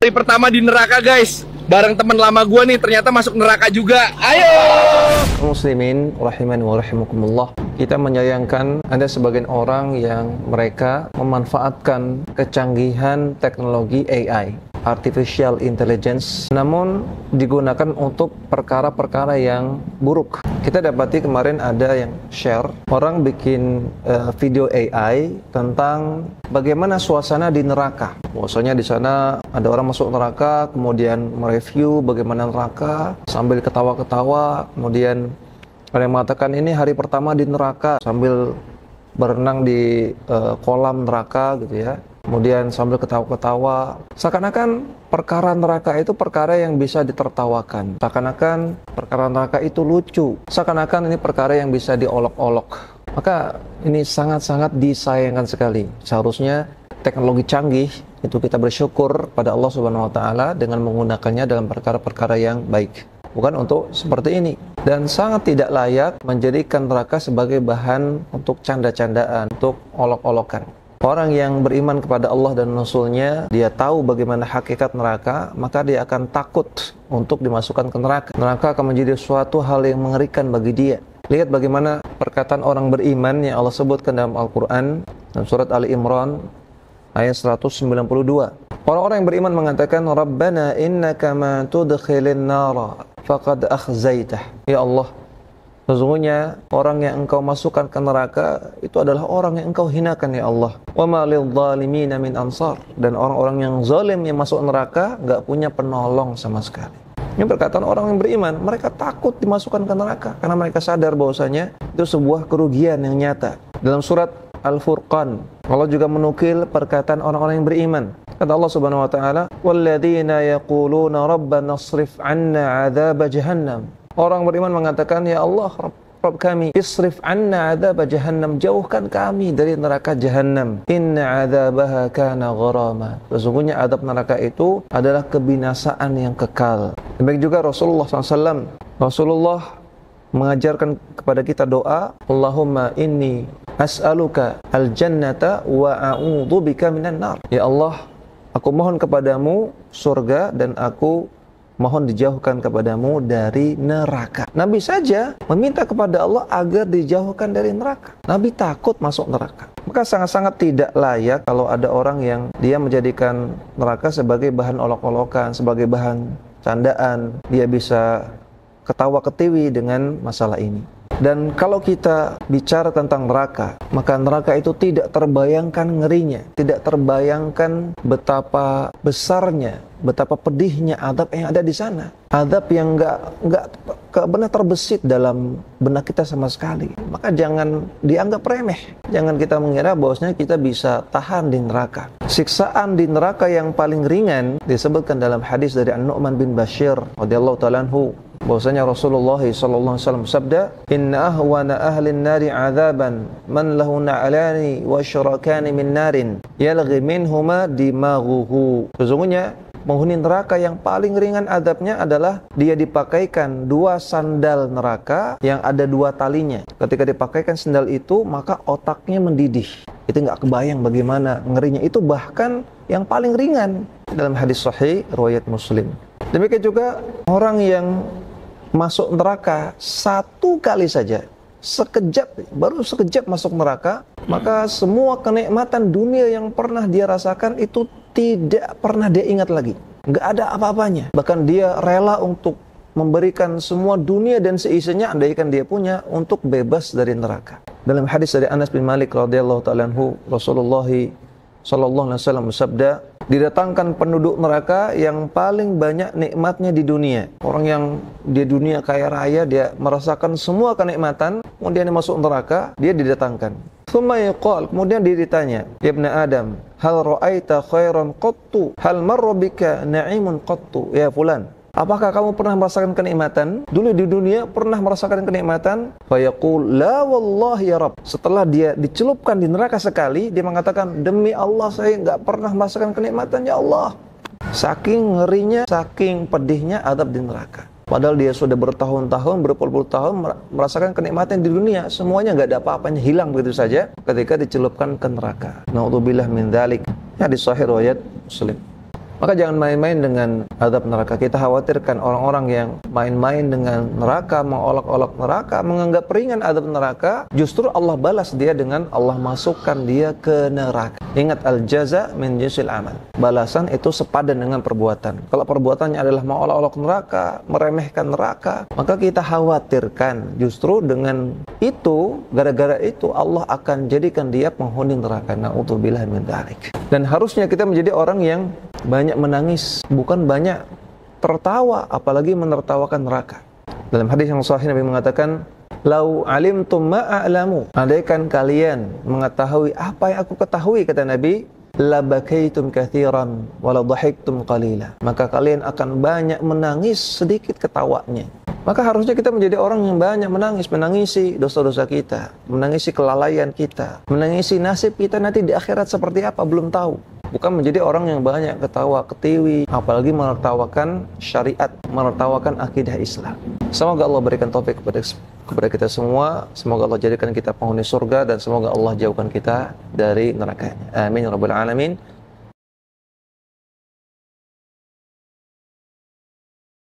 Hari pertama di neraka guys. Bareng teman lama gue nih ternyata masuk neraka juga. Ayo Muslimin rahimani wa rahimakumullah. Kita menyayangkan ada sebagian orang yang mereka memanfaatkan kecanggihan teknologi AI, Artificial Intelligence, namun digunakan untuk perkara-perkara yang buruk. Kita dapati kemarin ada yang share, orang bikin video AI tentang bagaimana suasana di neraka. Maksudnya di sana ada orang masuk neraka, kemudian mereview bagaimana neraka sambil ketawa-ketawa, kemudian ada yang mengatakan ini hari pertama di neraka sambil berenang di kolam neraka gitu ya. Kemudian sambil ketawa-ketawa, seakan-akan perkara neraka itu perkara yang bisa ditertawakan, seakan-akan perkara neraka itu lucu, seakan-akan ini perkara yang bisa diolok-olok. Maka ini sangat-sangat disayangkan sekali. Seharusnya teknologi canggih itu kita bersyukur pada Allah Subhanahu wa taala dengan menggunakannya dalam perkara-perkara yang baik, bukan untuk seperti ini. Dan sangat tidak layak menjadikan neraka sebagai bahan untuk canda-candaan, untuk olok-olokan. Orang yang beriman kepada Allah dan Rasul-Nya, dia tahu bagaimana hakikat neraka, maka dia akan takut untuk dimasukkan ke neraka. Neraka akan menjadi suatu hal yang mengerikan bagi dia. Lihat bagaimana perkataan orang beriman yang Allah sebutkan dalam Al-Quran, dalam surat Ali Imran, ayat 192. Orang-orang yang beriman mengatakan, Rabbana innaka ma tudkhilin nara faqad akhzaitah. Ya Allah, sesungguhnya orang yang engkau masukkan ke neraka itu adalah orang yang engkau hinakan ya Allah. Wa ma lidh-dhalimina min ansar. Dan orang-orang yang zalim yang masuk neraka enggak punya penolong sama sekali. Ini perkataan orang yang beriman, mereka takut dimasukkan ke neraka karena mereka sadar bahwasanya itu sebuah kerugian yang nyata. Dalam surat Al-Furqan, Allah juga menukil perkataan orang-orang yang beriman. Kata Allah Subhanahu wa taala, "Walladzina yaquluna rabbana asrif 'anna 'adzab jahannam." Orang beriman mengatakan, ya Allah, Rabb kami, isrif anna adzab jahannam, jauhkan kami dari neraka jahannam. Inna adzabaha kana gharama. Sesungguhnya adab neraka itu adalah kebinasaan yang kekal. Demikian juga Rasulullah SAW. Rasulullah mengajarkan kepada kita doa, Allahumma inni as'aluka al-jannata wa a'udzubika minan nar. Ya Allah, aku mohon kepadamu surga dan aku mohon dijauhkan kepadamu dari neraka. Nabi saja meminta kepada Allah agar dijauhkan dari neraka. Nabi takut masuk neraka. Maka sangat-sangat tidak layak kalau ada orang yang dia menjadikan neraka sebagai bahan olok-olokan, sebagai bahan candaan. Dia bisa ketawa-ketiwi dengan masalah ini. Dan kalau kita bicara tentang neraka, maka neraka itu tidak terbayangkan ngerinya, tidak terbayangkan betapa besarnya, betapa pedihnya azab yang ada di sana. Azab yang enggak benar terbesit dalam benak kita sama sekali. Maka jangan dianggap remeh. Jangan kita mengira bahwasanya kita bisa tahan di neraka. Siksaan di neraka yang paling ringan disebutkan dalam hadis dari An-Nu'man bin Bashir radhiyallahu ta'ala anhu, bahwasanya Rasulullah sallallahu alaihi wasallam sabda, "Inna ahwana ahlin nari 'adzaban man lahu na'lani wa syurakani min narin yalghi minhuma dimaghuhu." Sesungguhnya penghuni neraka yang paling ringan azabnya adalah dia dipakaikan dua sandal neraka yang ada dua talinya. Ketika dipakaikan sandal itu, maka otaknya mendidih. Itu nggak kebayang bagaimana ngerinya. Itu bahkan yang paling ringan dalam hadis sahih riwayat Muslim. Demikian juga orang yang masuk neraka satu kali saja, baru sekejap masuk neraka, maka semua kenikmatan dunia yang pernah dia rasakan itu tidak pernah dia ingat lagi. Nggak ada apa-apanya. Bahkan dia rela untuk memberikan semua dunia dan seisinya, andaikan dia punya, untuk bebas dari neraka. Dalam hadis dari Anas bin Malik radhiyallahu ta'ala anhu, Rasulullah sallallahu alaihi wasallam bersabda, didatangkan penduduk neraka yang paling banyak nikmatnya di dunia. Orang yang di dunia kaya raya, dia merasakan semua kenikmatan, kemudian dia masuk neraka, dia didatangkan. Kemudian dia ditanya, ya Ibn Adam, hal ra'aita khairan qattu, hal marra bika na'imun qattu, ya fulan, apakah kamu pernah merasakan kenikmatan? Dulu di dunia pernah merasakan kenikmatan? Fayaqul, la wallahi ya Rabb. Setelah dia dicelupkan di neraka sekali, dia mengatakan, demi Allah saya nggak pernah merasakan kenikmatan ya Allah. Saking ngerinya, saking pedihnya azab di neraka. Padahal dia sudah bertahun-tahun, berpuluh-puluh tahun merasakan kenikmatan di dunia, semuanya nggak ada apa-apanya, hilang begitu saja ketika dicelupkan ke neraka. Na'udzubillah min dzalik. Hadis sahih riwayat Muslim. Maka jangan main-main dengan azab neraka. Kita khawatirkan orang-orang yang main-main dengan neraka, mengolok-olok neraka, menganggap ringan azab neraka, justru Allah balas dia dengan Allah masukkan dia ke neraka. Ingat, al-jaza min jinsil amal. Balasan itu sepadan dengan perbuatan. Kalau perbuatannya adalah mengolok-olok neraka, meremehkan neraka, maka kita khawatirkan justru dengan itu, gara-gara itu Allah akan jadikan dia penghuni neraka. Na'udzubillah min dzalik. Dan harusnya kita menjadi orang yang banyak menangis, bukan banyak tertawa, apalagi menertawakan neraka. Dalam hadis yang sahih Nabi mengatakan, "Lau alimtum ma a'lamu." Andaikan kalian mengetahui apa yang aku ketahui, kata Nabi, "La bakaitum katsiran wa la dhahiktum qalila." Maka kalian akan banyak menangis, sedikit ketawanya. Maka harusnya kita menjadi orang yang banyak menangis, menangisi dosa-dosa kita, menangisi kelalaian kita, menangisi nasib kita nanti di akhirat seperti apa, belum tahu. Bukan menjadi orang yang banyak ketawa, ketiwi, apalagi menertawakan syariat, menertawakan akidah Islam. Semoga Allah berikan taufik kepada kita semua. Semoga Allah jadikan kita penghuni surga dan semoga Allah jauhkan kita dari neraka. Amin ya rabbal alamin.